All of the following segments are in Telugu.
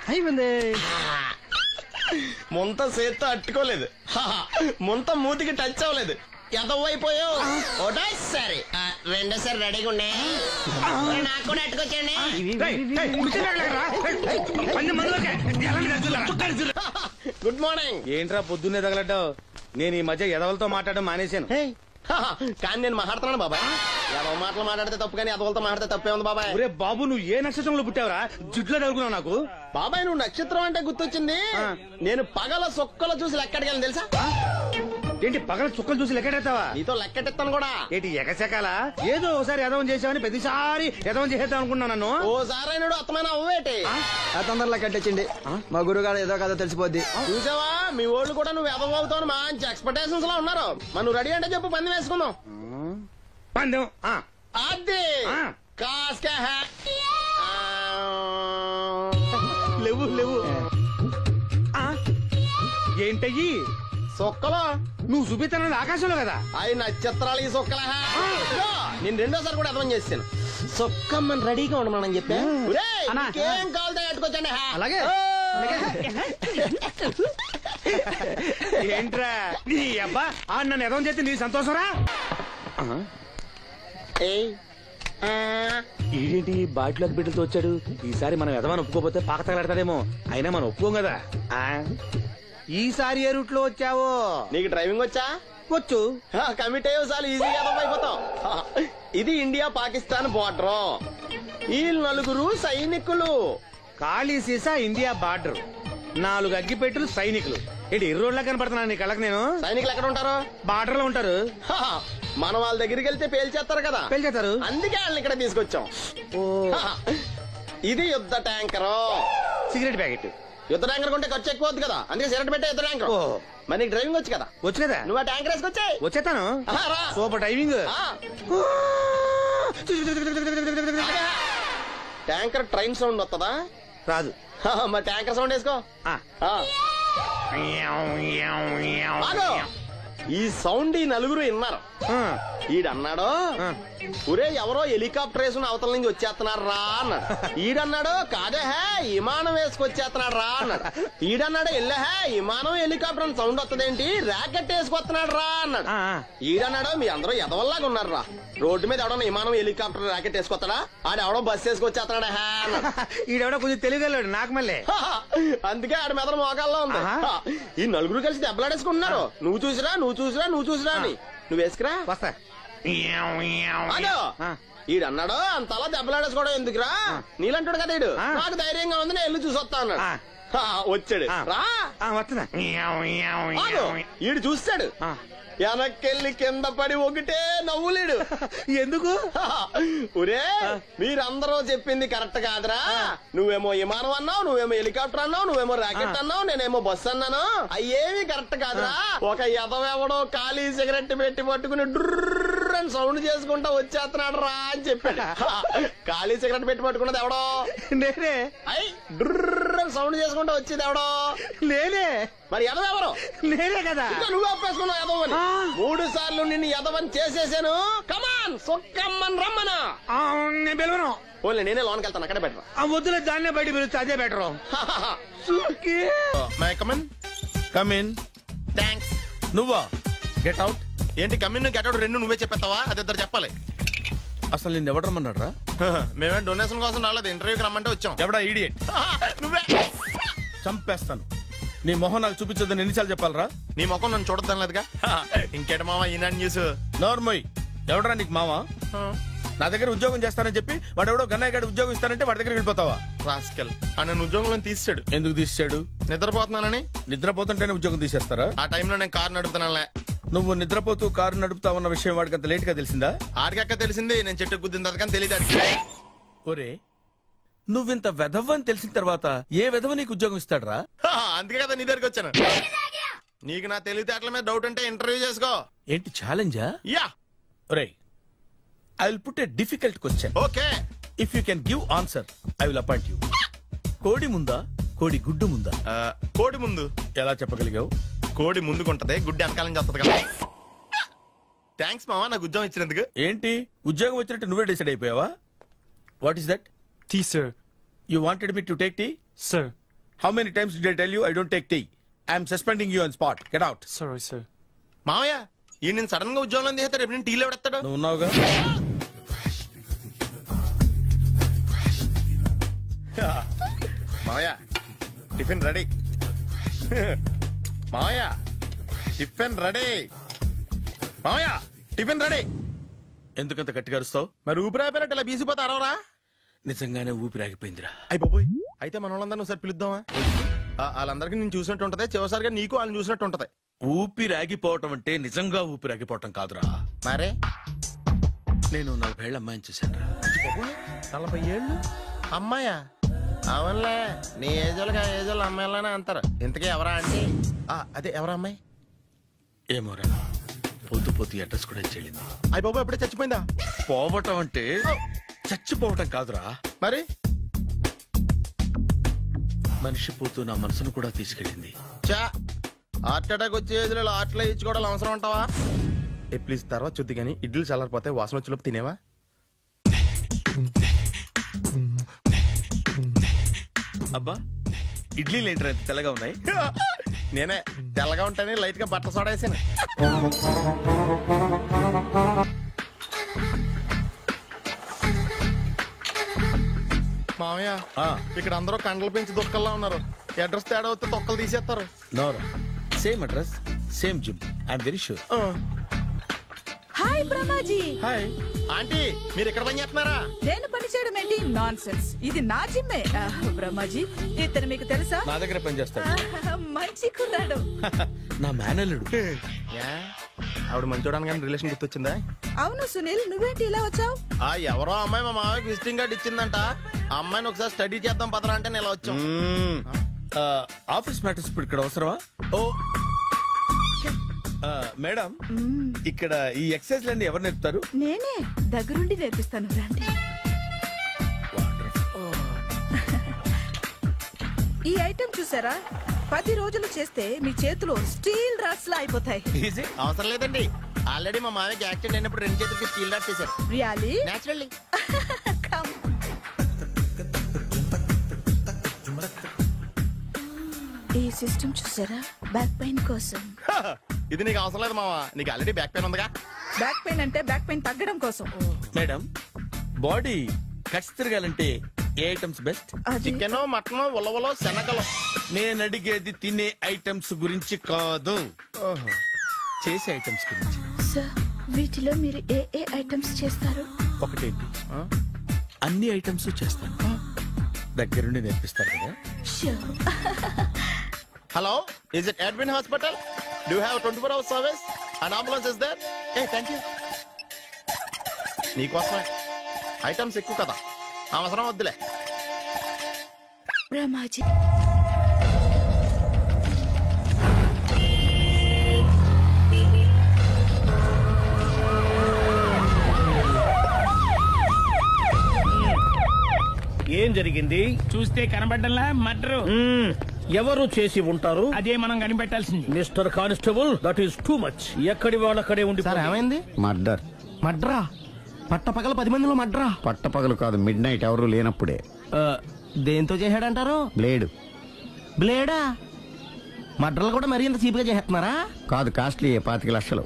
అయిపోయింది. ముంత చేత్తో అట్టుకోలేదు, ముంత మూతికి టచ్ అవ్వలేదు, ఎంతవైపోయావు. ఒకటోసారి రెండోసారి రెడీగా ఉండే, నాకు కూడా అట్టుకొచ్చండి. Good morning. ఏంట్రా పొద్దున్నే తగలడ్డావు? నేను ఈ మధ్య ఎదవలతో మాట్లాడడం మానేశాను. కానీ నేను మాట్లాడుతున్నాను బాబాయ్. ఎదవ మాటలు మాట్లాడితే తప్పు, కానీ ఎదవలతో మాట్లాడితే తప్పే ఉంది బాబాయ్. ఒరే బాబు, నువ్వు ఏ నక్షత్రంలో పుట్టావురా? జుట్లో తగులుకున్నావు నాకు. బాబాయ్ నువ్వు నక్షత్రం అంటే గుర్తొచ్చింది. నేను పగల సొక్కలు చూసి లెక్కడికి తెలుసా? ఏంటి పగల చుక్కలు చూసి లెక్కెడతావా? నీతో లెక్కెట్టిస్తాను కూడా. ఏంటి ఎగసెకాల? ఏదో ఒకసారి ఎదవం చేసావని ప్రతిసారి ఎదవం చేసేద్దాం అనుకున్నాను నన్ను. ఓసారి అయినాడు అత్తమైన అవ్వేటి తొందరలో లెక్కెట్టించండి. మా గురుగారు ఏదో కదా తెలిసిపోద్ది. చూసావా, మీ వాళ్ళు కూడా నువ్వు ఎదవవుతావు మంచి ఎక్స్పెక్టేషన్స్ లో ఉన్నారు. మరి నువ్వు రెడీ అంటే చెప్పు, పందెం వేసుకుందాం. పందెం అది కాస్క లేవు లేవు. ఏంటయ్యి సొక్కలో నువ్వు చూపిస్తానది ఆకాశంలో కదా? అవి నక్షత్రాలు ఈ సొక్కల. నేను రెండోసారి కూడా అర్థం చేస్తాను. సొక్కమ్మని రెడీగా ఉండమని చెప్పా. ఏం కావాలో కట్టుకోవచ్చండి. అలాగే. ఏంట్రా నీ అబ్బా నన్ను ఎదవం చేస్తే నీ సంతోషరా? ఈడేంటి బాటిలోకి బిడ్డలతో వచ్చాడు? ఈసారి మనం ఎదవని ఒప్పుకోపోతే పాక తగలాడతాడేమో. అయినా మనం ఒప్పుకోం కదా. ఈసారి ఏ రూట్ లో వచ్చావో? నీకు డ్రైవింగ్ వచ్చా? వచ్చు. కమిట్ అయ్యే సార్లు ఈజీగా అయిపోతాం. ఇది ఇండియా పాకిస్తాన్ బోర్డర్. ఈ నలుగురు సైనికులు. ఖాళీ సీసా ఇండియా బార్డర్, 4 అగ్గిపెట్టులు సైనికులు. ఏంటి ఎర్రోడ్లా కనపడుతున్నాను నీ కళ్ళకి నేను? సైనికులు ఎక్కడ ఉంటారు? బార్డర్ లో ఉంటారు. మనం వాళ్ళ దగ్గరికి వెళ్తే పేల్చేస్తారు కదా, పేల్చేస్తారు. అందుకే వాళ్ళని ఇక్కడ తీసుకొచ్చాం. ఇది యుద్ధ ట్యాంకర్. Cigarette packet. యుద్ధ ట్యాంకర్ కొంటే ఖర్చు ఎక్కువ అవుతుంది కదా, అందుకే సిగరెట్ పెట్టే యుద్ధ ట్యాంకర్. మరి నీకు డ్రైవింగ్ వచ్చు కదా? వచ్చు కదా. నువ్వు ఆ ట్యాంకర్ వేసుకొచ్చాయి. వచ్చేస్తాను. Super driving. Tanker train sound వస్తుందా? రాదు. మరి ట్యాంకర్ సౌండ్ వేసుకో. ఈ సౌండ్ ఈ నలుగురు విన్నారు. ఈడన్నాడు, ఒరే ఎవరో హెలికాప్టర్ వేసుకుని అవతల నుంచి వచ్చేస్తున్నారు రా అన్నాడు. ఈడన్నాడు, కాదే విమానం వేసుకొచ్చేస్తున్నాడు రా అన్నాడు. ఈడన్నాడు, ఎల్లహే విమానం హెలికాప్టర్ అని సౌండ్ వస్తుందేంటి, ర్యాకెట్ వేసుకొస్తున్నాడు రా అన్నాడు. ఈడన్నాడు, మీ అందరూ ఎదవల్లాగా ఉన్నారు రా, రోడ్డు మీద ఎవడన్నా విమానం హెలికాప్టర్ ర్యాకెట్ వేసుకొస్తాడా? ఆడెవడో బస్సు వేసుకొచ్చేస్తున్నాడా హే అన్నాడు. ఈడెవడో కొంచెం తెలియగలడు నాకు మళ్ళీ. అందుకే ఆడ మెదడు మోకాల్లో ఉంది. ఈ నలుగురు కలిసి దెబ్బలాడేసుకుంటున్నారు. నువ్వు చూసిరా అని. నువ్వు వేసుకురా. వస్తా. ఈడన్నాడు, అంతలా దెబ్బలాడేసుకోవడం ఎందుకురా, నీలంటాడు కదా ఈడు. నాకు ధైర్యంగా ఉంది, నేను వెళ్ళి చూసి వస్తా అన్నాడు. వచ్చాడు రా. వస్తున్నా. ఈడు చూస్తాడు, వెనక్కెళ్ళి కింద పడి ఒకటే నవ్వులేడు. ఎందుకు? ఒరే మీరందరూ చెప్పింది కరెక్ట్ కాదురా, నువ్వేమో విమానం అన్నావు, నువ్వేమో హెలికాప్టర్ అన్నావు, నువ్వేమో రాకెట్ అన్నావు, నేనేమో బస్సు అన్నాను. అయ్యేవి కరెక్ట్ కాదురా. ఒక ఎదవెవడో ఖాళీ సిగరెట్ పెట్టి పట్టుకుని డ్రర్ అని సౌండ్ చేసుకుంటా వచ్చేస్తున్నాడు రా అని చెప్పాడు. ఖాళీ సిగరెట్ పెట్టి పట్టుకున్నది ఎవడో? నేనే. అయ్యి డ్రర్ అని సౌండ్ చేసుకుంటా వచ్చేది ఎవడో? నేనే. మరి ఎదవెవరు? నేనే కదా. నువ్వు అప్పేసుకున్నావు ఎదవని. 3 సార్లు నిన్ను ఎదవని చేసేసాను. కమాన్ సొక్కమ్మని రమ్మనా. నేను పిలవను. ఓన్లీ నేనే లోన్కి వెళ్తాను, అక్కడే బెటర్. వద్దులే, దాన్నే బయట పిలుస్తా, అదే బెటర్. కమిన్. థ్యాంక్స్. నువ్వా? Get out. ఏంటి కమిన్ గెట్ అవుట్ రెండు నువ్వే చెప్పేస్తావా? అది ఇద్దరు చెప్పాలి. అసలు నేను ఎవడు రమ్మన్నాడు రా? మేమే డొనేషన్ కోసం రాలేదు, ఇంటర్వ్యూకి రమ్మంటే వచ్చాం. ఎవడా ఈడియట్? నువ్వే. చంపేస్తాను. నీ మొహం నాకు చూపించొద్దని ఎన్నిసార్లు చెప్పాలరా? నీ ముఖం నన్ను చూడద్దాం లేదుగా. ఇంకేట మావా ఈనాడు న్యూస్. నోర్మోయ్, ఎవడరా నీకు మావా? నా దగ్గర ఉద్యోగం చేస్తానని చెప్పి వాడు ఎవడో గన్నయ్య గారి ఉద్యోగం ఇస్తానంటే వాడి దగ్గర వెళ్ళిపోతావా? రాస్కెల్. నన్ను ఉద్యోగంలో తీసాడు. ఎందుకు తీసాడు? నిద్రపోతున్నానని. నిద్రపోతుంటేనే ఉద్యోగం తీసేస్తారా? ఆ టైంలో నేను కారు నడుపుతున్నానులే. నువ్వు నిద్రపోతూ కారు నడుపుతా ఉన్న విషయం వాడికి అంత లేట్ గా తెలిసిందా? ఆడికక్క తెలిసింది, నేను చెట్టు గుద్దిన తర్వాత తెలియదు. ఒరే, నువ్వింత వెధవ్ అని తెలిసిన తర్వాత ఏ వెధవ నీకు ఉద్యోగం ఇస్తాడరా? అందుకే కదా నీ దగ్గరికి వచ్చాను. నీకు నా తెలివితేటల మీద డౌట్ అంటే ఇంటర్వ్యూ చేసుకో. ఏంటి ఛాలెంజా? యా. ఒరే, I will put a difficult question. Okay. If you can give answer I will appoint you. కోడి ముందా, కోడి గుడ్డు ముందా? కోడి ముందు. ఎలా చెప్పగలిగావు? కోడి ముందుకుంటది, గుడ్డి వెనకాల నుంచి వస్తుంది కదా. థ్యాంక్స్ మావా నాకు ఉద్యోగం ఇచ్చినందుకు. ఏంటి ఉద్యోగం వచ్చినట్టు నువ్వే డిసైడ్ అయిపోయావా? What is that? Tea, sir. You wanted me to take tea? Sir. How many times did I tell you I don't take tea? I'm suspending you on spot. Get out. Sorry, sir. మావయ్య ఈ నేను సడన్ గా ఉద్యోగంలో దిగుతాడు, రేపు నేను టీలో పెడతాడు. నువ్వు ఉన్నావుగా. మావయ్య టిఫిన్ రెడీ. మావయ్య టిఫిన్ రెడీ. మావయ్య టిఫిన్ రెడీ. ఎందుకంత గట్టిగా అరుస్తావు? మరి ఊపిరాయిపోయినట్టు ఇలా బీసిపోతే అరవరా? నిజంగానే ఊపిరాగిపోయిందిరా. అయిపోయి అయితే మన వాళ్ళందరినీ ఒకసారి పిలుద్దామా? వాళ్ళందరికీ నేను చూసినట్టు ఉంటది, చివరిసారిగా నీకు వాళ్ళని చూసినట్టు ఉంటది. ఊపిరాగిపోవటం అంటే నిజంగా ఊపిరాగిపోవటం కాదురా. మరే నేను 40 ఏళ్ల అమ్మాయిని చూశాను. 40 ఏళ్ళు అమ్మాయా? అవునులే, నీ ఏజోళ్ళకి ఆ ఏజోళ్ళు అమ్మాయిలానే అంటారు. ఇంతకీ ఎవరా అంటే అదే ఎవరా అమ్మాయి? ఏమోరా, పొద్దు పొద్దు అడ్రస్ కూడా చెల్లింది. బాబు ఎప్పుడే చచ్చిపోయిందా? పోవటం అంటే చచ్చిపోవటం కాదురా, మరి మనిషి పోతూ నా మనసును కూడా తీసుకెళ్ళింది. చా హార్ట్ అటాక్ వచ్చే ఏజ్లో హార్ట్లో ఇచ్చుకోవడం అవసరం ఉంటావా? ప్లీజ్ తర్వాత చూద్ది కానీ ఇడ్లీలు చల్లారిపోతే వాసన వచ్చేలోపు తినేవా? అబ్బా, ఇడ్లీలు ఏంట్రా ఇంత తెల్లగా ఉన్నాయి? నేనే తెల్లగా ఉంటానే లైట్ గా బట్టలు సోడేసాను. మామయ్య ఇక్కడ అందరూ కండలు పెంచి దుక్కల్లా ఉన్నారు. అడ్రస్ తేడా వస్తే తొక్కలు తీసేస్తారు. నోరా, same address same gym. I'm very sure. Hi Brahmaji. Hi aunty, మీరు ఇక్కడ పని చేస్తున్నారా? నేను పని చేయడం ఏంటి? Nonsense. ఇది నా జిమ్మే. బ్రహ్మాజీ ఇతను మీకు తెలుసా? నా దగ్గర పని చేస్తాడు. మంచి కుర్రాడు. నా మేనల్లుడు. ఆవిడ మంచి చూడడానికి రిలేషన్ గుర్తొచ్చిందా? అవును సునీల్, నువ్వేంటి ఇలా వచ్చావు? ఎవరో అమ్మాయి మా మామయ్యకి విజిటింగ్ కార్డు ఇచ్చిందంట. ఆ అమ్మాయిని ఒకసారి స్టడీ చేద్దాం పదరా అంటే నేను ఇలా వచ్చాం. ఆఫీస్ మ్యాటర్స్ ఇప్పుడు ఇక్కడ అవసరమా? ఓ మేడం, ఇక్కడ ఈ ఎక్సర్సైజ్ లన్నీ ఎవరు నేర్పుతారు? నేనే దగ్గరుండి నేర్పిస్తాను, రండి. ఈ ఐటెం చూసారా? 10 రోజులు చేస్తే మీ చేతులు స్టీల్ రాట్స్ లా అయిపోతాయి. అవసరం లేదండి, ఆల్రెడీ మా మామయ్యకి యాక్సిడెంట్ అయినప్పుడు 2 చేతులకి స్టీల్ డాట్ చేశారు. రియల్లీ? నేచురల్లీ. కమ్. ఈ సిస్టమ్ చూసారా? బ్యాక్ పెయిన్ కోసం. ఇది నీకు అవసరం లేదు మావా, నీకు ఆల్రెడీ బ్యాక్ పెయిన్ ఉందిగా. బ్యాక్ పెయిన్ అంటే బ్యాక్ పెయిన్ తగ్గడం కోసం. మేడం, బాడీ కట్స్ తిరగాలంటే ఏ ఐటమ్స్ బెస్ట్? చికెన్, మటన్, ఉలవలో, శనగలు. నేను అడిగేది తినే ఐటమ్స్ గురించి కాదు, చేసే ఐటమ్స్ గురించి. సార్, వీటిలో మీరు ఏ ఏ ఐటమ్స్ చేస్తారు? ఒకటేంటి, అన్ని ఐటమ్స్ చేస్తాను. దగ్గరుండి నేర్పిస్తారు కదా. Hello, is it admin hospital? Do have 24 hours service and ambulance is there? Thank you. నీకోసమే ఐటమ్స్ ఎక్కువ కదా, అవసరం వద్దులే. బ్రహ్మాజీ, ఏం జరిగింది? చూస్తే కనబడ్డంలా మర్డరు. ఎవరు చేసి ఉంటారు? అదే మనం కనిపెట్టాల్సింది. Mister constable, that is too much. ఎక్కడి వాళ్ళక్కడే ఉండి. ఏమైంది? మర్డర్. మడ్రా? పట్టపగల 10 మందిలో మడ్రా? పట్టపగలు కాదు, మిడ్ నైట్ ఎవరు లేనప్పుడే. దేంతో చేశాడంటారు? బ్లేడ్. బ్లేడా? మడ్రలు కూడా మరీ ఇంత చీప్ గా చేస్తున్నారా? కాదు, కాస్ట్లీ 25 లక్షలు.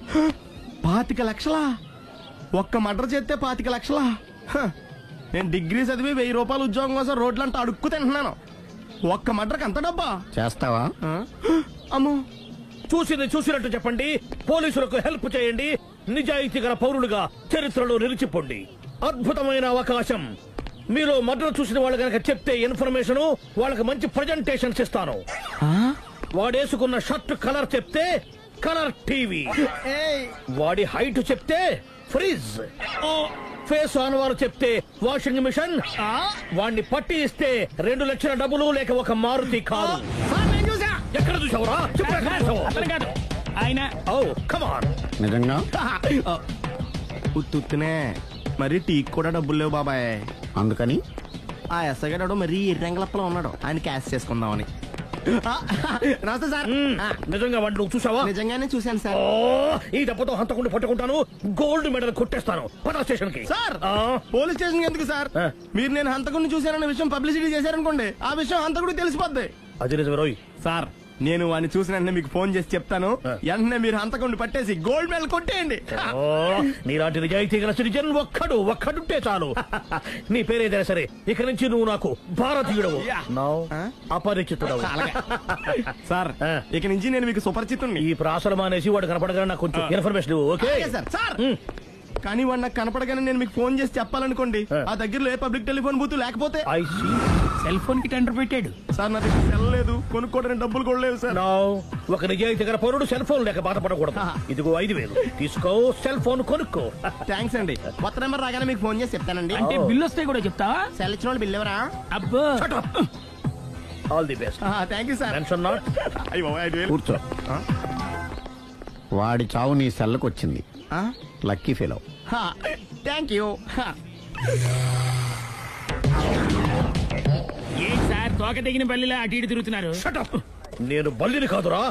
25 లక్షలా? ఒక్క మడ్ర చేస్తే 25 లక్షలా? నేను డిగ్రీ చదివి 1000 రూపాయలు ఉద్యోగం కోసం రోడ్లంతా అడుక్కు తింటున్నాను. ఒక్క మడ్రకు అంత డబ్బా? చేస్తావా? అమ్మో, చూసింది చూసినట్టు చెప్పండి. పోలీసులకు హెల్ప్ చేయండి. నిజాయితీ గల పౌరులుగా చరిత్రలో నిలిచిపోండి. అద్భుతమైన అవకాశం. మీలో మర్డర్ చూసిన వాళ్ళు గనక చెప్తే ఇన్ఫర్మేషన్, వాళ్ళకి మంచి ప్రజెంటేషన్స్ ఇస్తాను. వాడేసుకున్న షర్ట్ కలర్ చెప్తే కలర్ టీవీ, వాడి హైట్ చెప్తే ఫ్రిజ్, ఫేస్ ఆన్ వారు చెప్తే వాషింగ్ మిషన్, వాడిని పట్టి ఇస్తే 2 లక్షల డబ్బులు లేక ఒక మారుతి కారు. ఎక్కడ చూసావురా? కాదు ఆయన. Oh come on. నిజంగా? ఉత్తునే మరి టీకి కూడా డబ్బులు లేవు బాబాయ్. అందుకని ఆ ఎస్ఐ గారు మరీ ఎర్రంగలప్పలో ఉన్నాడు, ఆయన క్యాష్ చేసుకుందామని. నమస్తే సార్. నిజంగా వాడిని నువ్వు చూసావా? నిజంగానే చూశాను సార్. ఈ దెబ్బతో హంతకుండా పట్టుకుంటాను, గోల్డ్ మెడల్ కొట్టేస్తాను. పద స్టేషన్ కి. సార్ పోలీస్ స్టేషన్ ఎందుకు సార్? మీరు నేను హంతకుడిని చూశానన్న విషయం పబ్లిసిటీ చేశారనుకోండి, ఆ విషయం హంతకుడికి తెలిసిపోద్ది. అది నిజమే రోయ్. సార్ నేను వాడిని చూసిన వెంటనే మీకు ఫోన్ చేసి చెప్తాను. వెంటనే మీరు హంతకుడిని పట్టేసి గోల్డ్ మెడల్ కొట్టేయండి. నీలాంటి నిజాయితీ గల సిటిజన్ ఒక్కడుంటే చాలు. నీ పేరేదైనా సరే, ఇక నుంచి నువ్వు నాకు భారతీయుడవు, అపరిచితుడవు. సార్ ఇక నుంచి నేను మీకు సుపరిచితుణ్ణి. ఈ ప్రాసలు మానేసి వాడు కనపడగానే నాకు కొంచెం ఇన్ఫర్మేషన్ ఇవ్వు. Okay sir. కానీ వాడు నాకు కనపడగానే నేను మీకు ఫోన్ చేసి చెప్పాలనుకోండి, ఆ దగ్గరలో ఏ పబ్లిక్ టెలిఫోన్ బూత్ లేకపోతే. సెల్ ఫోన్ కి టెండర్ పెట్టాడు సార్ నా దగ్గర సెల్ లేదు, కొనుక్కోవడానికి డబ్బులు కూడా లేవు సార్. ఒక నిజాయితీ గల పౌరుడు సెల్ ఫోన్ లేక బాధపడకూడదు. ఇదిగో 5,000 తీసుకో, సెల్ ఫోన్ కొనుక్కో. థ్యాంక్స్ అండి. కొత్త నెంబర్ రాగానే మీకు ఫోన్ చేసి చెప్తానండి. అంటే బిల్ వస్తే కూడా చెప్తావా? సెల్ ఇచ్చిన వాళ్ళు బిల్ ఎవరా? అబ్బో all the best. Thank you sir. Tension not. కూర్చో. వాడి చావు నీ సెల్లకు వచ్చింది. Lucky fellow. Thank you. ఏం సార్ తోక తెగిన బల్లిలా అటు ఇటు తిరుగుతున్నారు? నేను బల్లిని కాదురా,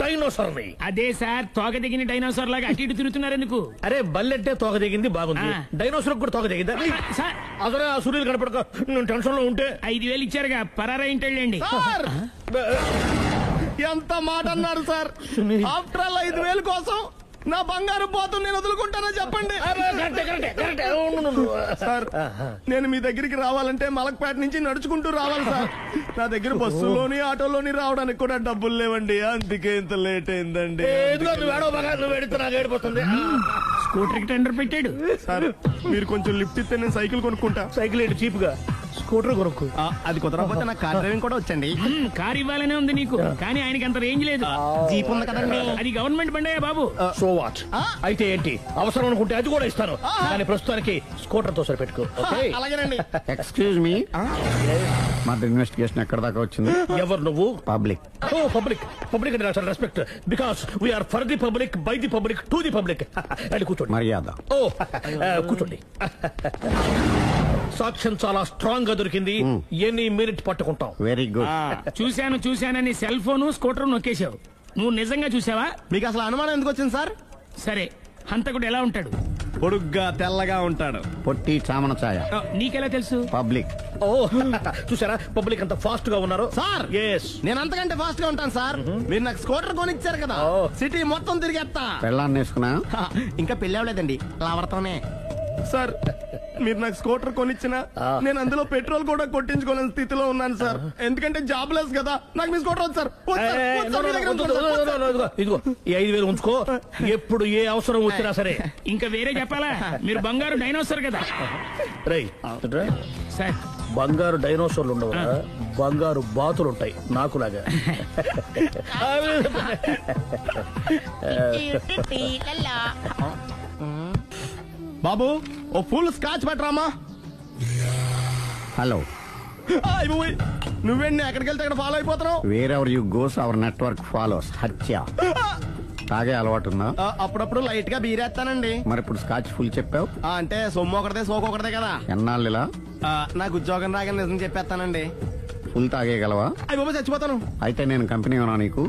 డైనోసార్ని. అదే సార్ తోక తెగిన డైనోసార్ లాగా అటు ఇటు తిరుగుతున్నారు ఎందుకు? అరే బల్లెట్టే తోక దిగింది బాగుంది, డైనోసార్ కూడా తోక దిగిందా? సార్ అసలే ఆ సూర్యులు కనపడక నేను టెన్షన్ లో ఉంటే 5,000 ఇచ్చారుగా, పరారా ఇంటండి. ఎంత మాట అన్నారు సార్? ఆఫ్టర్ ఆల్ 5,000 కోసం నా బంగారు పోతు నేను వదులుకుంటానో చెప్పండి సార్. నేను మీ దగ్గరికి రావాలంటే మలక్పేట నుంచి నడుచుకుంటూ రావాలి సార్. నా దగ్గర బస్సులోని ఆటోలోని రావడానికి కూడా డబ్బులు లేవండి, అందుకే ఇంత లేట్ అయిందండి. స్కూటర్ కి టెండర్ పెట్టాడు సార్. మీరు కొంచెం లిఫ్ట్ ఇస్తే నేను సైకిల్ కొనుక్కుంటా. సైకిల్ ఏంటి చీప్ గా, స్కూటర్ కొనుక్కు. అది కుదరకపోతే నాకు కార్ డ్రైవింగ్ కూడా వచ్చండి. కార్ ఇవ్వాలనే ఉంది నీకు, కానీ ఆయనకి అంత రేంజ్ లేదు. జీప్ ఉంది కదండి. అది గవర్నమెంట్ బండయా బాబు. So what? అయితే ఏంటి, అవసరం అనుకుంటే అది కూడా ఇస్తాను, కానీ ప్రస్తుతానికి స్కూటర్ తో సరిపెట్టుకో. అలాగేనండి. ఎక్స్క్యూజ్ మీ, మరి ఇన్వెస్టిగేషన్ ఎక్కడ దాకా వచ్చింది? ఎవరు నువ్వు? పబ్లిక్. ఓ పబ్లిక్. పబ్లిక్ అంటే నాకు respect, because we are for the public, by the public, to the public. అది కూర్చోండి. మర్యాద. ఓ కూర్చోండి. సాక్ష్యం చాలా స్ట్రాంగ్ గా దొరికింది, ఎన్ని మినిట్ పట్టుకుంటాం. Very good. చూశానని సెల్ ఫోన్ స్కూటర్ నొక్కేశావు. నువ్వు నిజంగా చూసావా? మీకు అసలు అనుమానం ఎందుకు వచ్చింది సార్? సరే, హంతకుడు ఎలా ఉంటాడు? పొడుగ్గా తెల్లగా ఉంటాడు. పొట్టి చామన ఛాయ. నీకెలా తెలుసు? పబ్లిక్. ఓ చూసారా పబ్లిక్ అంత ఫాస్ట్ గా ఉన్నారు సార్. ఎస్, నేను అంతకంటే ఫాస్ట్ గా ఉంటాను సార్. మీరు నాకు స్కూటర్ కొనిచ్చారు కదా, సిటీ మొత్తం తిరిగేస్తా. పెళ్ళాన్ని వేసుకున్నా? ఇంకా పెళ్లి అవ్వలేదండి, లావడతానే. సార్ మీరు నాకు స్కూటర్ కొనిచ్చిన నేను అందులో పెట్రోల్ కూడా కొట్టించుకోలేని స్థితిలో ఉన్నాను సార్. ఎందుకంటే జాబ్ లెస్ కదా, నాకు మీ స్కూటర్ వద్దు సార్. ఇదిగో ఈ 5,000 ఉంచుకో, ఎప్పుడు ఏ అవసరం వచ్చినా సరే. ఇంకా వేరే చెప్పాలా? మీరు బంగారు డైనోసార్ కదా. రై సార్ బంగారు డైనోసార్లు ఉండవు, బంగారు బాతులు ఉంటాయి నాకులాగా. బాబు ఓ ఫుల్ స్కాచ్ పట్టరామా. హలో. నువ్వేండి ఎక్కడికి వెళ్తే అక్కడ ఫాలో అయిపోతున్నావు? Wherever you goes our network follows. హత్య. తాగే అలవాటు ఉందా? అప్పుడప్పుడు లైట్ గా బీరేస్తానండి. మరి ఇప్పుడు స్కాచ్ ఫుల్ చెప్పావు అంటే సొమ్ము ఒకటిదే సోకు ఒకటిదే కదా. ఎన్నాళ్ళు ఇలా? నాకు ఉద్యోగం రాగానే నిజం చెప్పేస్తానండి. ఫుల్ తాగేయగలవా? అయ్యి బాబా చచ్చిపోతాను. అయితే నేను కంపెనీ ఉన్నా నీకు?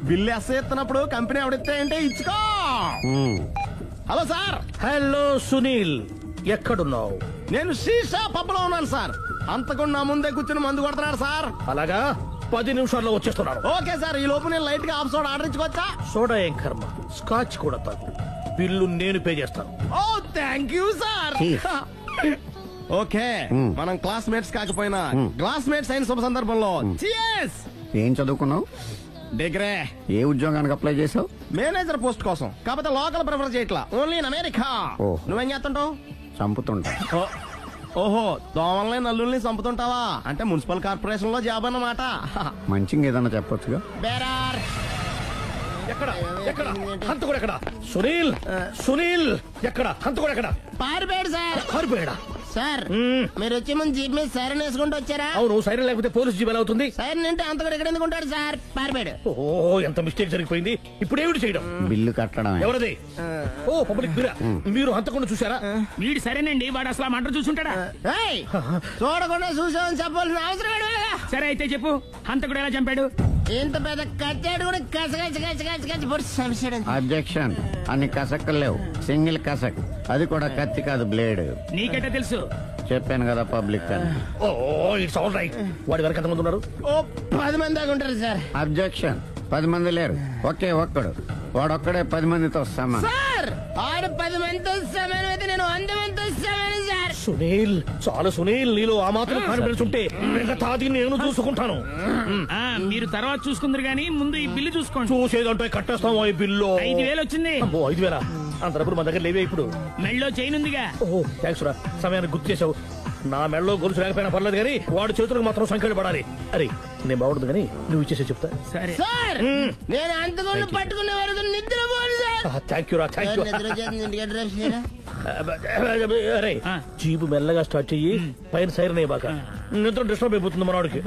బిల్లు ఎస్ఐ ఎత్తినప్పుడు కంపెనీ ఎవడిస్తే అంటే ఇచ్చుకో. Hello sir. హలో సునీల్, ఎక్కడున్నావు? నేను శీషా పబ్బలో ఉన్నాను సార్. అంతకుండా నా ముందే కూర్చుని మందు కొడుతున్నాడు సార్. అలాగా, 10 నిమిషాల్లో వచ్చేస్తున్నాను. Okay sir. ఈ లోపు నేను లైట్ గా హాఫ్ సోడా ఆర్డర్ ఇచ్చుకోవచ్చా? సోడా ఏం కర్మ, స్కాచ్ కూడా తాగు, బిల్లు నేను పే చేస్తాను. ఓ థ్యాంక్ యూ సార్. ఓకే, మనం క్లాస్మేట్స్ కాకపోయినా క్లాస్మేట్స్ అయిన శుభ సందర్భంలో cheers. ఏం చదువుకున్నావు? డిగ్రీ. ఏ ఉద్యోగానికి అప్లై చేసావు? మేనేజర్ పోస్ట్ కోసం, కాకపోతే లోకల్ ప్రిఫర్ చేయట్లా, ఓన్లీ ఇన్ అమెరికా. నువ్వేం చేస్తుంటావు? చంపుతుంటా. ఓహో, దోమల్ని నల్లుల్ని చంపుతుంటావా? అంటే మున్సిపల్ కార్పొరేషన్ లో జాబ్ అన్నమాట. మంచిగా ఏదన్నా చెప్పొచ్చుగా. బేరార్. ఎక్కడ ఎక్కడ హంతకుడు ఎక్కడ? సునీల్, సునీల్ ఎక్కడ? హంతకుడు ఎక్కడ? పారిపోయాడు సార్. పారిపోయాడా? సార్ మీరు వచ్చే ముందు జీప్ మీద సైరన్ వేసుకుంటూ వచ్చారా? అవును, సైరన్ లేకపోతే పోలీస్ జీవన్ అవుతుంది. సైరన్ అంటే అంత కూడా ఎక్కడ ఎందుకు ఉంటాడు సార్? పారిపోయాడు. ఓ, ఎంత మిస్టేక్ జరిగిపోయింది. ఇప్పుడు ఏమిటి చేయడం? బిల్లు కట్టడం. ఎవరది? ఓ, పబ్లిక్ మీరా? మీరు హంతకుండా చూసారా? వీడు సరేనండి, వాడు అసలు ఆ మంట చూసుంటాడా? ఏయ్, చూడకుండా చూసామని చెప్పాల్సిన అవసరం లేదు. సరే అయితే చెప్పు, హంతకుడు ఎలా చంపాడు? ఇంత పెద్ద కచ్చాడు కూడా కచ్చ పొడి సమస్య. అబ్జెక్షన్. అన్ని కసక్కలు లేవు, సింగిల్ కసక్, అది కూడా కత్తి కాదు, బ్లేడ్. నీకెట్టా తెలుసు? చెప్పాను కదా పబ్లిక్ అని. ఓ, ఇట్స్ ఆల్ రైట్. వాడి వరకు ఎంతమంది ఉన్నారు? ఓ 10 మంది దాకా ఉంటారు సార్. అబ్జెక్షన్. 10 మంది లేరు, ఒకే ఒక్కడు. వాడొక్కడే 10 మందితో సమానం. సార్ ఆరు 10 మందితో సమానం అయితే నేను 100 మందితో సమానం సార్. సునీల్, చాలా సునీల్, నీలో ఆ మాత్రం కాన్ఫిడెన్స్ ఉంటే మిగతాది నేను చూసుకుంటాను. మీరు తర్వాత చూసుకుందరు గానీ ముందు ఈ బిల్లు చూసుకోండి. చూసేదంటే కట్టేస్తాం ఈ బిల్లు. 5,000 వచ్చింది. 5,000? అంత డబ్బులు మన దగ్గర లేవే ఇప్పుడు. మెళ్ళో చైన్ ఉందిగా. ఓహో, థ్యాంక్స్ రా, సమయానికి గుర్తు చేసావు. నా మెడలో గొలుసు లేకపోయినా పర్లేదు కానీ వాడి చేతులకు మాత్రం సంఖ్యలు పడాలి. అరే, నేను బాగుంటుంది కానీ నువ్వు ఇచ్చేసే చెప్తా. సరే సార్ నేను అంతకుండా పట్టుకునే వరకు నిద్రపోను సార్. థ్యాంక్ యూ రా, థ్యాంక్ యూ. నిద్ర చేస్తుంది ఇంటికి డ్రైవ్ చేయరా? అరే, జీపు మెల్లగా స్టార్ట్ చెయ్యి, పైన సైరన్ బాక నిద్ర డిస్టర్బ్ అయిపోతుంది మనవాడికి.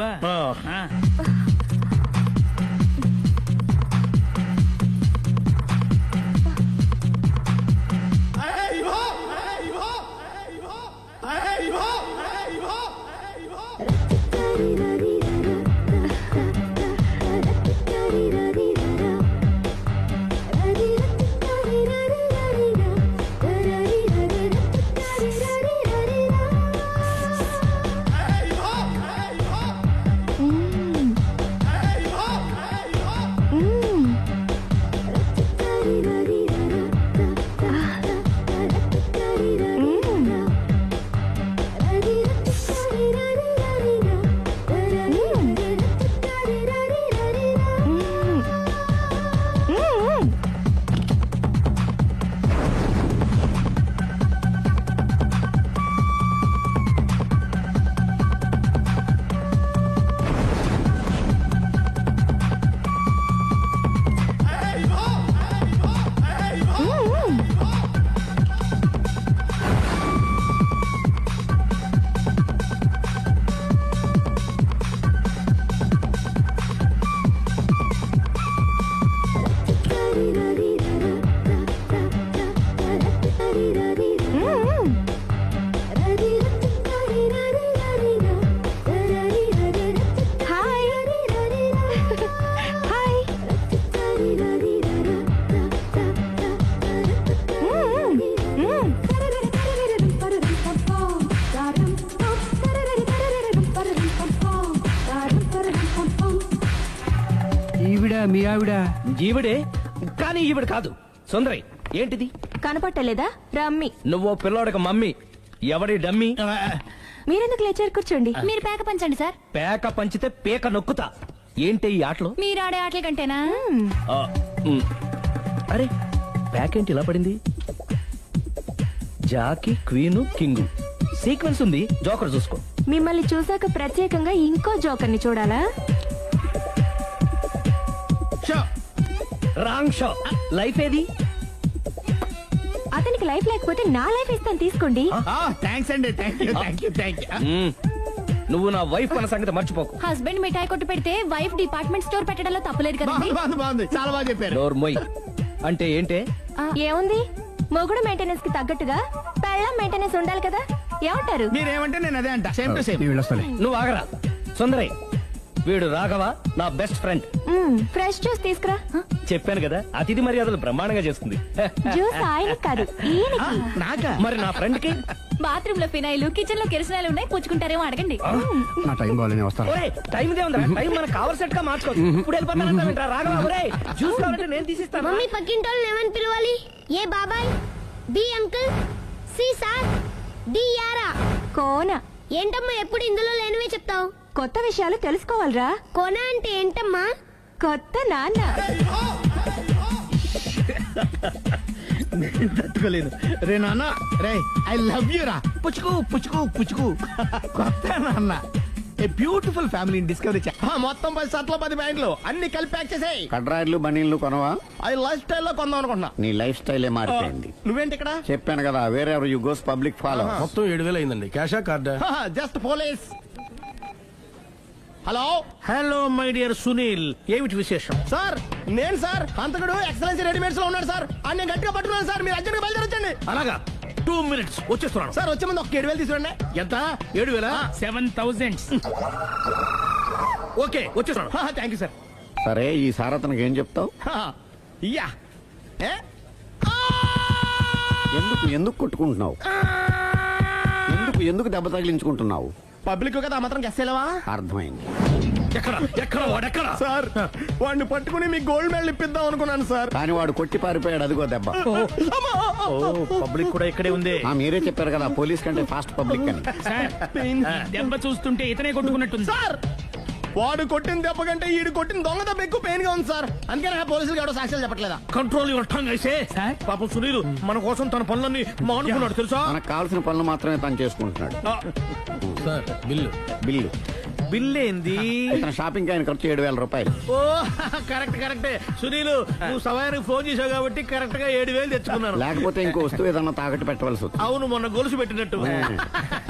మీ ఆవిడ ఈవిడే, కానీ ఈవిడ కాదు. సుందరి, ఏంటిది కనపట్టలేదా? రమ్మి. నువ్వు పిల్లోడక మమ్మీ. ఎవడి డమ్మి? మీరెందుకు లేచారు? కూర్చోండి. మీరు పేక పంచండి సార్. పేక పంచితే పేక నొక్కుతా. ఏంటి ఈ ఆటలు? మీరు ఆడే ఆటల కంటేనా? అరే, పేక ఏంటి ఇలా పడింది? జాకి, క్వీను, కింగు సీక్వెన్స్ ఉంది. జోకర్ చూసుకో. మిమ్మల్ని చూసాక ప్రత్యేకంగా ఇంకో జోకర్ని చూడాలా? Wrong show. లైఫ్ ఏది? అతనికి లైఫ్ లేకపోతే నా లైఫ్ ఇస్తాను, తీసుకోండి. థ్యాంక్స్ అండి. Thank you. నువ్వు నా వైఫ్ అన్న సంగతి మర్చిపోకు. హస్బెండ్ మిఠాయి కొట్టు పెడితే వైఫ్ డిపార్ట్మెంట్ స్టోర్ పెట్టడంలో తప్పలేదు కదండి. బాగుంది, చాలా బాగా చెప్పారు. డోర్ మొయ్. అంటే ఏంటే? ఏముంది, మొగుడు మెయింటెనెన్స్ కి తగ్గట్టుగా పెళ్ళాం మెయింటెనెన్స్ ఉండాలి కదా. ఏమంటారు? మీరేమంటే నేను అదే అంట. Same to same. నువ్వు ఆగరా. సుందరి, వీడు రాఘవ, నా బెస్ట్ ఫ్రెండ్. ఫ్రెష్ జ్యూస్ తీసుకురా. చెప్పాను కదా, అతిథి మర్యాదలు బ్రహ్మాండంగా చేస్తుంది. జ్యూస్ ఆయన కాదు, నాకా? మరి నా ఫ్రెండ్ కి బాత్రూమ్ లో ఫినాయిల్, కిచెన్ లో కిరసనాయిలు ఉన్నాయి, పుచ్చుకుంటారేమో అడగండి. నా టైం బాగాలేని వస్తాను. టైం ఇదే ఉందా? టైం మనకు కావలసినట్టు గా మార్చుకోవచ్చు. ఇప్పుడు వెళ్ళిపోతానంటా రాఘవ. జ్యూస్ కావాలంటే నేను తీసిస్తాను. మమ్మీ పక్కింటోళ్ళు ఏమని పిలవాలి? ఏ బాబాయ్, B uncle, C sir, D యారా. కోన. ఏంటమ్మా ఎప్పుడు ఇందులో లేనివే చెప్తావు? కొత్త విషయాలు తెలుసుకోవాలరా. కోన అంటే ఏంటమ్మా? కొత్త నాన్న. తట్టుకోలేదు రే నాన్న. రే ఐ లవ్ యూ రా. పుచ్చుకు పుచ్చుకు పుచ్చుకు. కొత్త నాన్న. ఏ బ్యూటిఫుల్ ఫ్యామిలీ డిస్కవరీ మొత్తం 10 షర్ట్లు 10 ప్యాంట్లు అన్ని కలిపి ప్యాక్ చేసేయ్. కడ్రాయిలు బనీళ్లు కొనవా? అది లైఫ్ స్టైల్లో కొందాం అనుకుంటున్నా. నీ లైఫ్ స్టైలే మారిపోయింది. నువ్వేంటి ఇక్కడ? చెప్పాను కదా, వేరే ఎవరు యు గోస్ పబ్లిక్ ఫాలో. మొత్తం 7,000 అయిందండి. క్యాషా కార్డా? Just police. Hello hello my dear Sunil, ఏమిటి విశేషం? సార్ నేను సార్ అంతకుడు ఎక్సలెన్సీ రెడీమేడ్స్ లో ఉన్నాడు సార్. అన్ని గట్టిగా పట్టుకున్నాను సార్. మీరు అర్జెంట్గా బయలుదేరొచ్చండి. అలాగా, 2 minutes వచ్చేస్తున్నాను. సార్ వచ్చే ముందు ఒక 7,000 తీసుకురండి. ఎంత? 7,000? 7,000. ఓకే, వచ్చేస్తున్నాను. Thank you sir. సరే, ఈ సారతనకి ఏం చెప్తావు? ఇయ్యా ఎందుకు కొట్టుకుంటున్నావు? ఎందుకు దెబ్బ తగిలించుకుంటున్నావు? పబ్లిక్ కదా మాత్రం గెస్సేలవా? అర్థమైంది. ఎక్కడ వాడెక్కడ? సార్ వాడిని పట్టుకుని మీకు గోల్డ్ మెడల్ ఇప్పిద్దాం అనుకున్నాను సార్. కానీ వాడు కొట్టి పారిపోయాడు. అదిగో దెబ్బ. పబ్లిక్ కూడా ఇక్కడే ఉంది. మీరే చెప్పారు కదా, పోలీస్ కంటే ఫాస్ట్ పబ్లిక్ అని. సార్, దెబ్బ చూస్తుంటే ఇతనే కొట్టుకున్నట్టుంది. సార్ వాడు కొట్టిన దెబ్బ కంటే ఈడు కొట్టిన దొంగ దెబ్బ ఎక్కువ పెయిన్ గా ఉంది సార్. అందుకని పోలీసులు ఎవడో సాక్ష్యాలు చెప్పట్లేదా? కంట్రోల్ యువర్ టంగ్ అయితే. పాపం సునీల్ మన కోసం తన పనులన్నీ మానుకున్నాడు తెలుసా? మనకు కావాల్సిన పనులు మాత్రమే తను చేసుకుంటున్నాడు. సార్ బిల్లు బిల్ ఏంది? ఇతను షాపింగ్ ఆయన ఖర్చు 7,000 రూపాయలు. ఓ కరెక్టే. సునీల్, నువ్వు సమయానికి ఫోన్ చేసావు కాబట్టి కరెక్ట్ గా 7,000 తెచ్చుకున్నాను. లేకపోతే ఇంకో వస్తువు ఏదన్నా తాకట్టు పెట్టవలసి వస్తుంది. అవును, మొన్న గొలుసు పెట్టినట్టు.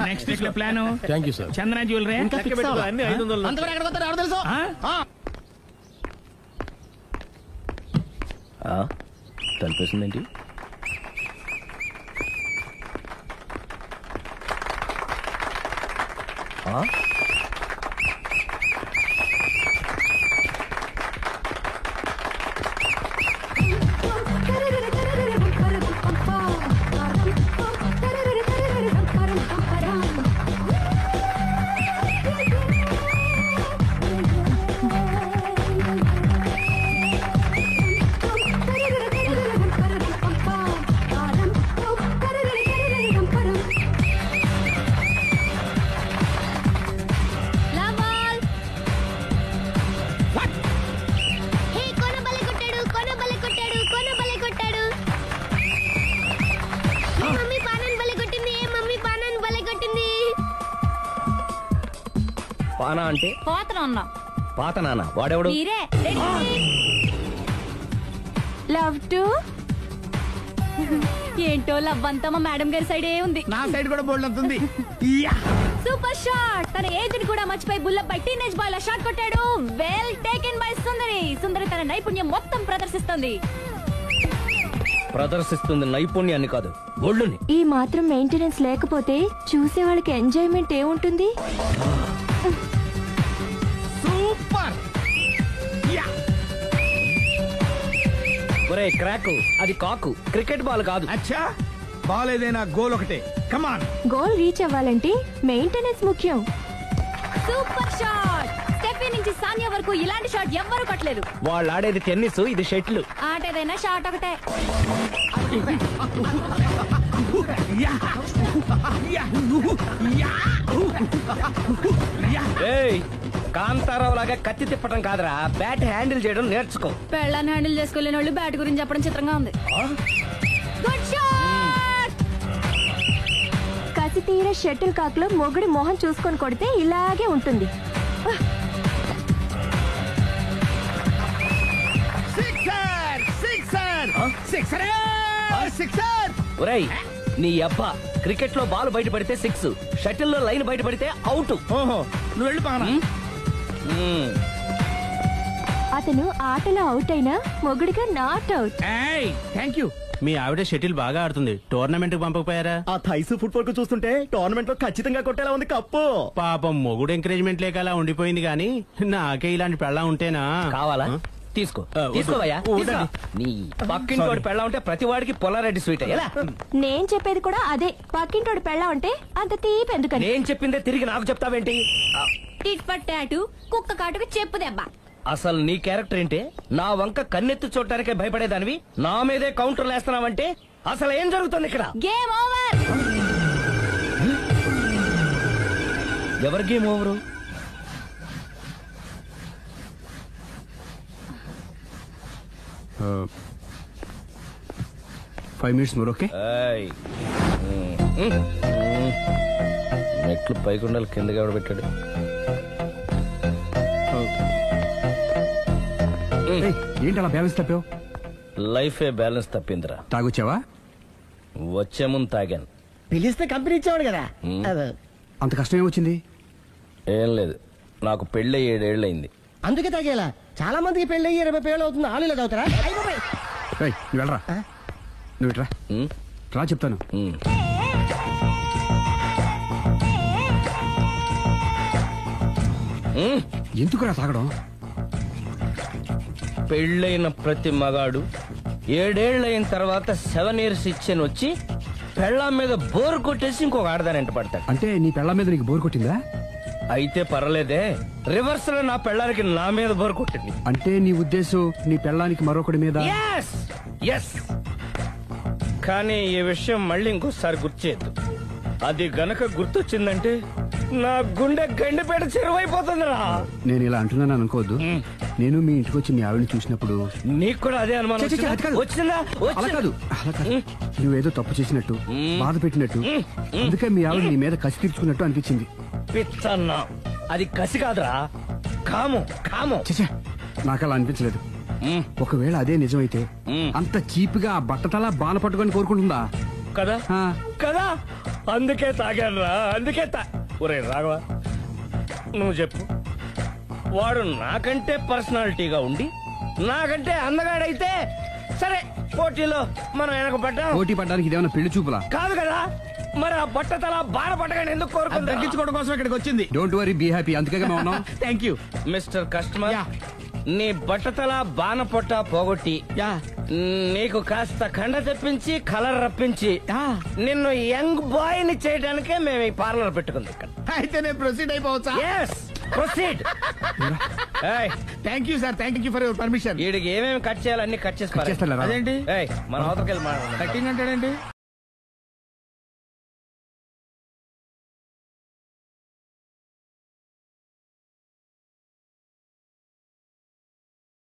నెక్స్ట్ వీక్ లో plan. Thank you sir. Chandana jewellery అన్ని 500. అంతవరకు ఎక్కడ పోతారు ఎవరు తెలుసు? తలిపేసిందేంటి? పానా అంటే పాత నాన్న. వాడెవడు? లవ్ టు ఏంటో లవ్ అంతా మా మేడం గారి సైడే ఉంది. నా సైడ్ కూడా బోల్డ్ అవుతుంది. Super shot. తన ఏజ్ ని కూడా మర్చిపోయి బుల్లెట్ పై టీనేజ్ బాయ్ లా షాట్ కొట్టాడు. వెల్ టేకెన్ బై సుందరి తన నైపుణ్యం మొత్తం ప్రదర్శిస్తుంది నైపుణ్యాన్ని కాదు, ఒళ్ళుని. ఈ మాత్రం మెయింటెనెన్స్ లేకపోతే చూసే వాళ్ళకి ఎంజాయ్మెంట్ ఏముంటుంది? సూపర్. ఒరే క్రాక్, అది కాకు, క్రికెట్ బాల్ కాదు. అచ్చా, బాల్ ఏదైనా గోల్ ఒకటే. కమాన్. గోల్ రీచ్ అవ్వాలంటే మెయింటెనెన్స్ ముఖ్యం. Super shot. స్టెఫీ నుంచి సానియా వరకు ఇలాంటి షాట్ ఎవ్వరూ కొట్టలేరు. వాళ్ళు ఆడేది టెన్నిస్, ఇది షటిల్. ఆట ఏదైనా షాట్ ఒకటే. కాంతారావు లాగా కత్తి తిప్పటం కాదురా, బ్యాట్ హ్యాండిల్ చేయడం నేర్చుకో. పెళ్ళాన్ని హ్యాండిల్ చేసుకోలేని వాళ్ళు బ్యాట్ గురించి చెప్పడం చిత్రంగా ఉంది. Good shot. కసి తీర షటిల్ కాక్ లో మొగుడి మొహం చూసుకొని కొడితే ఇలాగే ఉంటుంది. ఒరేయ్, నీ అబ్బా, క్రికెట్ లో బాల్ బయట పడితే 6, షటిల్ లో లైన్ బయట పడితే అవుట్. ఓహో, నువ్వు వెళ్ళి పానా. అతను ఆటలో అవుట్ అయినా మొగుడిగా నాట్ అవుట్. Thank you. మీ ఆవిడ షటిల్ బాగా ఆడుతుంది. టోర్నమెంట్ కి పంపకపోయారా? ఆ థైస్ ఫుట్బాల్ కు చూస్తుంటే టోర్నమెంట్ లో ఖచ్చితంగా కొట్టేలా ఉంది కప్పు. పాపం మొగుడు ఎంకరేజ్మెంట్ లేక అలా ఉండిపోయింది గానీ నాకే ఇలాంటి పెళ్ళ ఉంటేనా. కావాలా? తీసుకో, తీసుకోవయ్యా. నీ పక్కింటోడి పెళ్ళ ఉంటే ప్రతి వాడికి పొలారెడ్డి స్వీట్. నేను చెప్పేది కూడా అదే. పక్కింటోడి పెళ్ళ ఉంటే అంత తీపి ఎందుకని. నేను చెప్పిందే తిరిగి నాకు చెప్తావేంటి? టిట్ పట్ టాటూ, కుక్క కాటుకు చెప్పు దెబ్బ. అసలు నీ క్యారెక్టర్ ఏంటి? నా వంక కన్నెత్తి చూడటానికే భయపడేదానివి నా మీదే కౌంటర్లు వేస్తున్నావంటే అసలు ఏం జరుగుతుంది ఇక్కడ? Game over. ఎవరి game over? 5 minutes more, okay? మెట్లు పైకుండాలి కిందకి ఎవడ పెట్టాడు? ఏంటి అలా బ్యాలెన్స్ తప్పావు? లైఫే బ్యాలెన్స్ తప్పిందిరా. తాగొచ్చావా? వచ్చే ముందు తాగాను. పిలిస్తే కంపెనీ ఇచ్చేవాడు కదా. అంత కష్టం ఏమొచ్చింది? ఏం లేదు, నాకు పెళ్ళి 7 ఏళ్ళయింది. అందుకే తాగేలా. చాలా మందికి పెళ్లి 20 ఏళ్ళు అవుతుంది. ఆలు ఇలా తాగుతారా? నువ్వు వెళ్ళరా, నువ్వు ఇట్రా రా చెప్తాను. ఎందుకురా తాగడం? పెళ్ళైన ప్రతి మగాడు 7 ఏళ్ళైన తర్వాత 7 years ఇచ్చాను వచ్చి పెళ్ళాం మీద బోరు కొట్టేసి ఇంకొక ఆడదాని ఎంట పడతాడు. అంటే నీ పెళ్ళాం మీద నీకు బోరు కొట్టిందా? అయితే పర్లేదే, రివర్స్ లో నా పెళ్ళానికి నా మీద బోరు కొట్టింది. అంటే నీ ఉద్దేశం నీ పెళ్ళానికి మరొకటి మీద? ఎస్. కానీ ఈ విషయం మళ్ళీ ఇంకోసారి గుర్తు చేయద్దు. అది గనక గుర్తొచ్చిందంటే నా గుండె గండిపేట చెరువైపోతుందిరా. నేను ఇలా అంటున్నాను అనుకోవద్దు. నేను మీ ఇంటికి వచ్చి మీ ఆవిడని చూసినప్పుడు నీకు కూడా అదే అనుమానం వచ్చిందా? అలా కాదు. నువ్వేదో తప్పు చేసినట్టు, బాధ పెట్టినట్టు, అందుకే మీ ఆవిడ నీ మీద కసి తీర్చుకున్నట్టు అనిపించింది. పిచ్చన్నా, అది కసి కాదురా, కాము. నాకు అలా అనిపించలేదు. ఒకవేళ అదే నిజమైతే అంత చీప్ గా ఆ బట్టతలా బాణ పట్టుకొని కోరుకుంటుందా? కదా కదా, అందుకే తాగాను రా, అందుకే ఒరే రాఘవ, నువ్వు చెప్పు, వాడు నాకంటే పర్సనాలిటీగా ఉండి నాకంటే అందగాడైతే సరే, పోటీలో మనం వెనక పడ్డాం. పోటీ పడ్డానికి ఇదేమన్నా పెళ్లి చూపులా? కాదు కదా, మరి ఆ బట్టతల బాణ పట్టగానే ఎందుకు కోరుకుంది? తగ్గించుకోవడం కోసం ఇక్కడికి వచ్చింది. Don't worry, be happy. అందుకే మేము ఉన్నాం. Thank you mister customer. నీ బట్టతల బాణ పొట్ట పోగొట్టి నీకు కాస్త కండ తెప్పించి కలర్ రప్పించి నిన్ను యంగ్ బాయ్ ని చేయడానికే మేము ఈ పార్లర్ పెట్టుకుంది ఇక్కడ. అయితే నేను ప్రొసీడ్ అయిపోవచ్చా? Proceed. Thank you sir, thank you for your permission. వీడికి ఏమేమి కట్ చేయాలి అన్ని కట్ చేసి అదేంటి మన అవతలకి వెళ్ళి మాట్లాడాలి. కట్టింగ్ అంటాడండి.